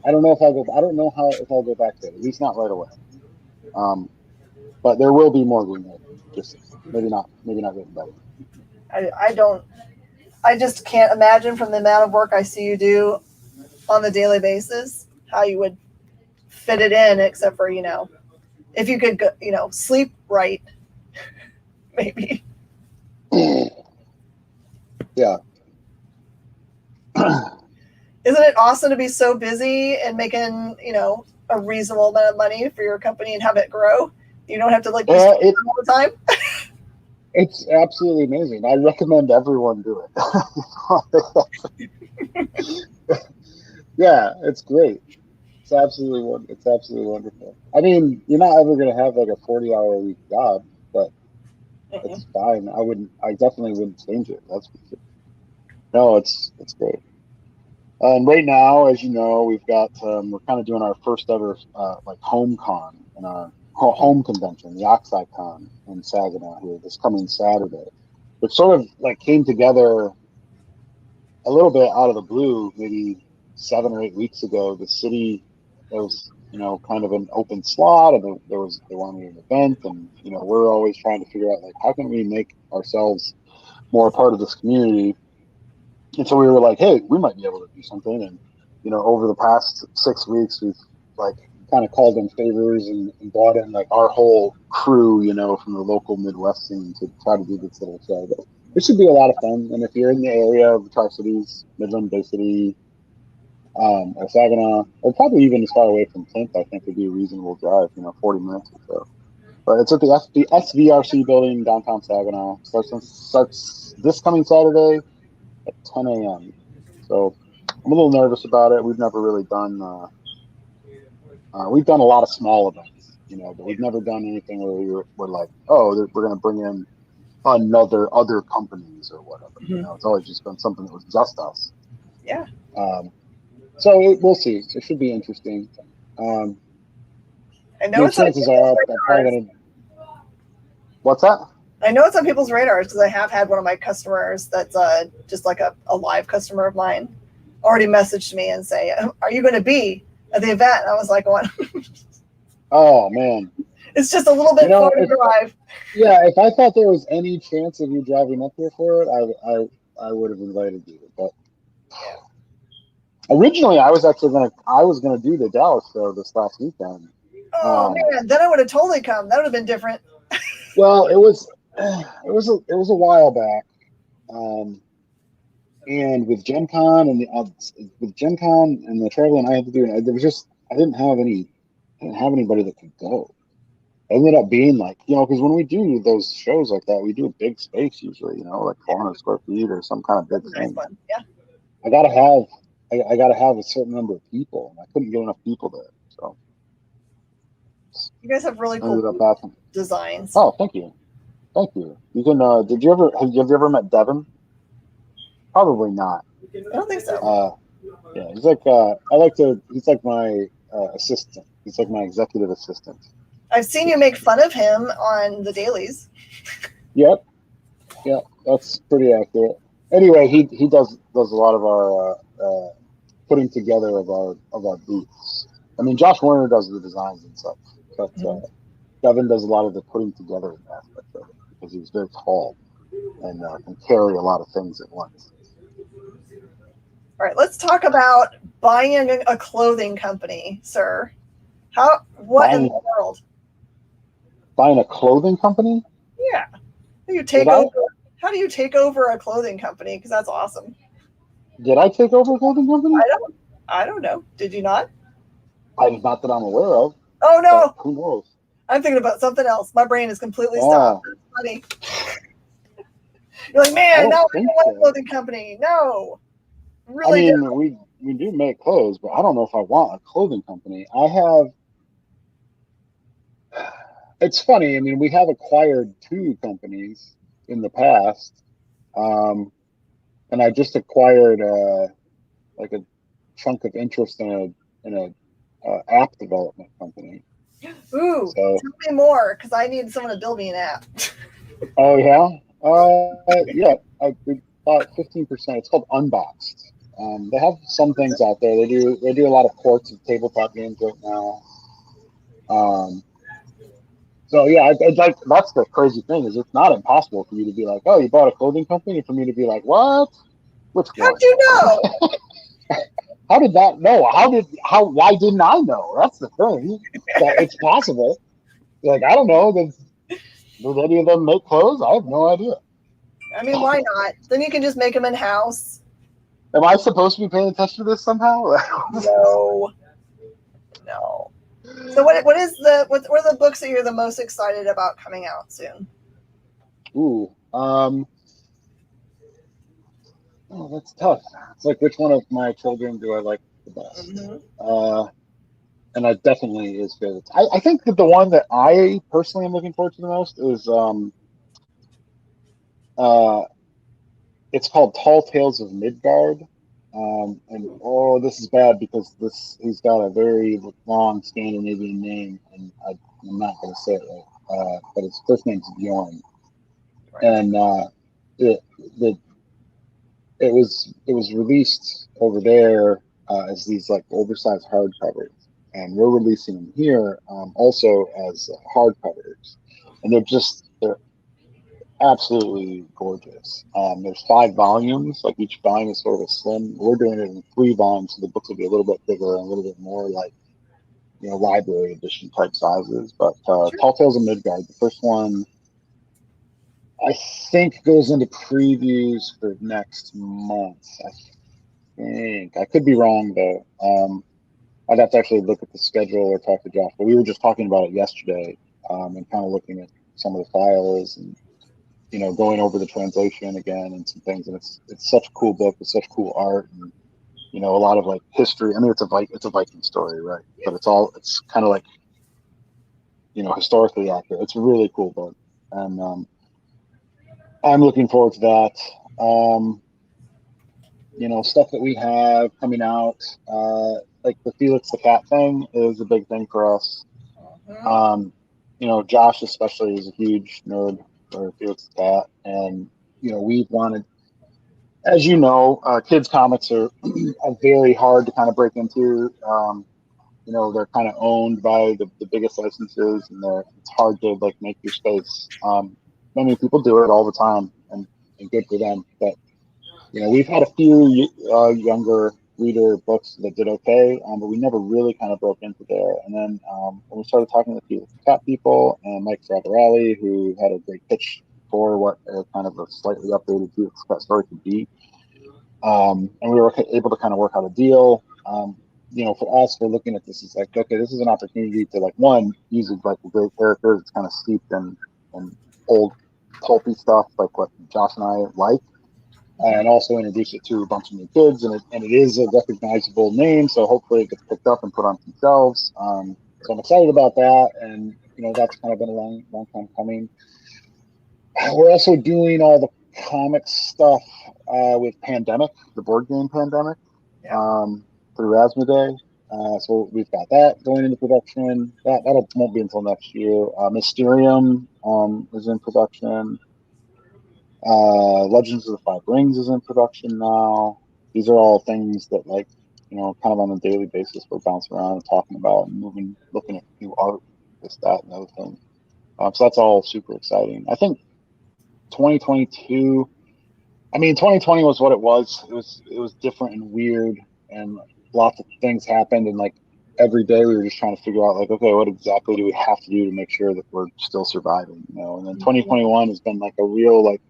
I don't know if I'll go back to it, at least not right away. But there will be more Gloomhaven. Just maybe not getting better. I just can't imagine, from the amount of work I see you do on the daily basis, how you would fit it in, except for, if you could go, sleep right, maybe. Yeah. Isn't it awesome to be so busy and making, a reasonable amount of money for your company and have it grow? You don't have to be all the time. It's absolutely amazing. I recommend everyone do it. Yeah, it's great. It's absolutely wonderful. I mean, you're not ever going to have like a 40-hour a week job, but it's fine. I definitely wouldn't change it. That's for sure. No, it's great. And right now, as you know, we've got we're kind of doing our first ever home con and our home convention, the Oxide Con in Saginaw here this coming Saturday, which sort of came together a little bit out of the blue, maybe 7 or 8 weeks ago. The city, there was kind of an open slot, and they wanted an event, and we're always trying to figure out how can we make ourselves more a part of this community. And so we were like, hey, we might be able to do something. And over the past 6 weeks, we've kind of called in favors and brought in our whole crew, from the local Midwest scene to try to do this little show. But it should be a lot of fun. And if you're in the area of the Tri-Cities, Midland, Bay City, or Saginaw, or probably even as far away from Flint, I think would be a reasonable drive, 40 minutes or so. But it's at the SVRC building, downtown Saginaw. Starts this coming Saturday at 10 a.m. So I'm a little nervous about it. We've never really done, we've done a lot of small events, but we've never done anything where we're like, oh, we're going to bring in other companies or whatever. It's always just been something that was just us. Yeah. So we'll see. It should be interesting. I know it's chances are I'm probably going to. What's that? I know it's on people's radars because I have had one of my customers that's just like a live customer of mine already messaged me and say, are you going to be at the event? And I was like, what? Oh, man. It's just a little bit far to drive. Yeah, if I thought there was any chance of you driving up here for it, I would have invited you. But originally, I was going to do the Dallas show this last weekend. Oh man, then I would have totally come. That would have been different. Well, it was a while back, and with Gen Con and the traveling I had to do, and there was just I didn't have anybody that could go. It ended up being because when we do those shows like that, we do a big space usually, 400 square feet or some kind of big thing. Nice. Yeah. I gotta have a certain number of people, and I couldn't get enough people there. So you guys have really cool designs. Oh, thank you. You can. Have you ever met Devin? Probably not. I don't think so. Yeah, he's he's like my assistant. He's like my executive assistant. I've seen you make fun of him on the dailies. Yep. Yeah, that's pretty accurate. Anyway, he does a lot of our putting together of our booths. I mean, Josh Warner does the designs and stuff, but Devin does a lot of the putting together aspect of it because he's very tall and can carry a lot of things at once. All right, let's talk about buying a clothing company, sir. What in the world? Buying a clothing company? Yeah. How do you take over a clothing company? Because that's awesome. Did I take over a clothing company? I don't know. Did you not? Not that I'm aware of. Oh no. Who knows? I'm thinking about something else. My brain is completely stopped. That's funny. You're like, man, now I don't want a clothing company. No. Really I mean, we do make clothes, but I don't know if I want a clothing company. It's funny. I mean, we have acquired 2 companies in the past, and I just acquired like a chunk of interest in a app development company. Ooh, tell me more, because I need someone to build me an app. Oh yeah, yeah. I bought 15%. It's called Unboxed. They have some things out there. They do a lot of ports of tabletop games right now. So yeah, like that's the crazy thing is it's not impossible for you to be like, oh, you bought a clothing company, and for me to be like, what? Which one? How'd you know? How did that know? Why didn't I know? That's the thing. That it's possible. Like, I don't know. Does any of them make clothes? I have no idea. I mean, why not? Then you can just make them in house. Am I supposed to be paying attention to this somehow? No. So what are the books that you're the most excited about coming out soon? Ooh. That's tough. It's like, which one of my children do I like the best? Mm-hmm. And that definitely is good. I think that the one that I personally am looking forward to the most is it's called Tall Tales of Midgard. And this is bad because he's got a very long Scandinavian name, and I'm not going to say it right. But his first name's Bjorn, right. And it was released over there as these like oversized hardcovers, and we're releasing them here also as hardcovers, and they're absolutely gorgeous. There's 5 volumes, like each volume is sort of slim. We're doing it in 3 volumes, so the books will be a little bit bigger and a little bit more like, library edition type sizes. But Tall Tales of Midgard, the first one, I think goes into previews for next month. I could be wrong though. I'd have to actually look at the schedule or talk to Josh, but we were just talking about it yesterday and kind of looking at some of the files and going over the translation again and some things. And it's such a cool book with such cool art and a lot of like history. I mean, it's a Viking story, right? But it's kind of like historically accurate. It's a really cool book, and I'm looking forward to that. Stuff that we have coming out, like the Felix the Cat thing is a big thing for us. Josh especially is a huge nerd for Felix the Cat, and we've wanted, as kids comics are very hard to kind of break into. They're kind of owned by the biggest licenses, and it's hard to like make your space. Many people do it all the time, and good for them. But we've had a few younger reader books that did okay, but we never really kind of broke into there. And then when we started talking to the cat people and Mike Fraterelli, who had a great pitch for what kind of a slightly updated Felix Cat story could be, and we were able to kind of work out a deal. For us, we're looking at this as like, okay, this is an opportunity to like use like the great characters. It's kind of steeped in old pulpy stuff like what Josh and I like. And also introduce it to a bunch of new kids, and it is a recognizable name, so hopefully it gets picked up and put on some shelves. So I'm excited about that, and that's kind of been a long time coming. We're also doing all the comics stuff with Pandemic, the board game Pandemic, through Asmodee. So we've got that going into production. That won't be until next year. Mysterium is in production. Legends of the Five Rings is in production now. These are all things that, like, kind of on a daily basis we're bouncing around and talking about and looking at new art, this, that, and the other thing. So that's all super exciting. I think 2022. I mean, 2020 was what it was. It was different and weird, and lots of things happened. And like every day, we were just trying to figure out, like, okay, what exactly do we have to do to make sure that we're still surviving? And then 2021 has been like a real like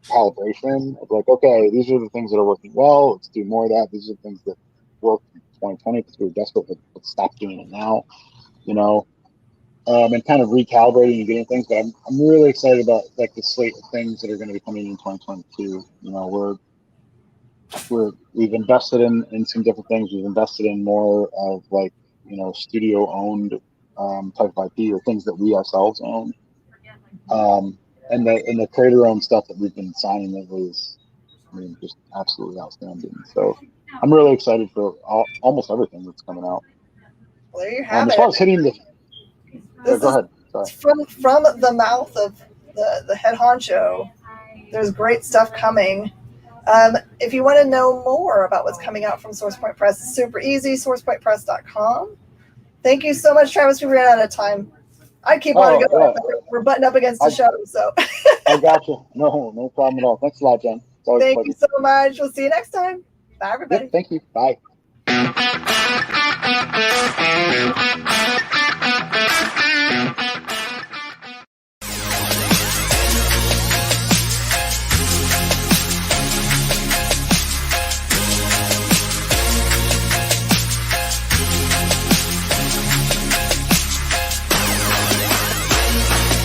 calibration of like, okay, these are the things that are working well. Let's do more of that. These are the things that worked in 2020 because we were desperate, but let's stop doing it now. And kind of recalibrating and getting things. But I'm really excited about like the slate of things that are going to be coming in 2022. We've invested in some different things. We've invested in more of like studio owned type of IP or things that we ourselves own. And the creator owned stuff that we've been signing lately is, just absolutely outstanding. So I'm really excited for almost everything that's coming out. Well, there you have as it. far as hitting the go ahead. Sorry. From the mouth of the head honcho, there's great stuff coming. If you want to know more about what's coming out from SourcePoint Press, it's super easy, sourcepointpress.com. Thank you so much, Travis. We ran out of time. I keep on going. Yeah. We're butting up against the show, so. I got you. No problem at all. Thanks a lot, Jen. Thank you so much. We'll see you next time. Bye, everybody. Yep, thank you. Bye.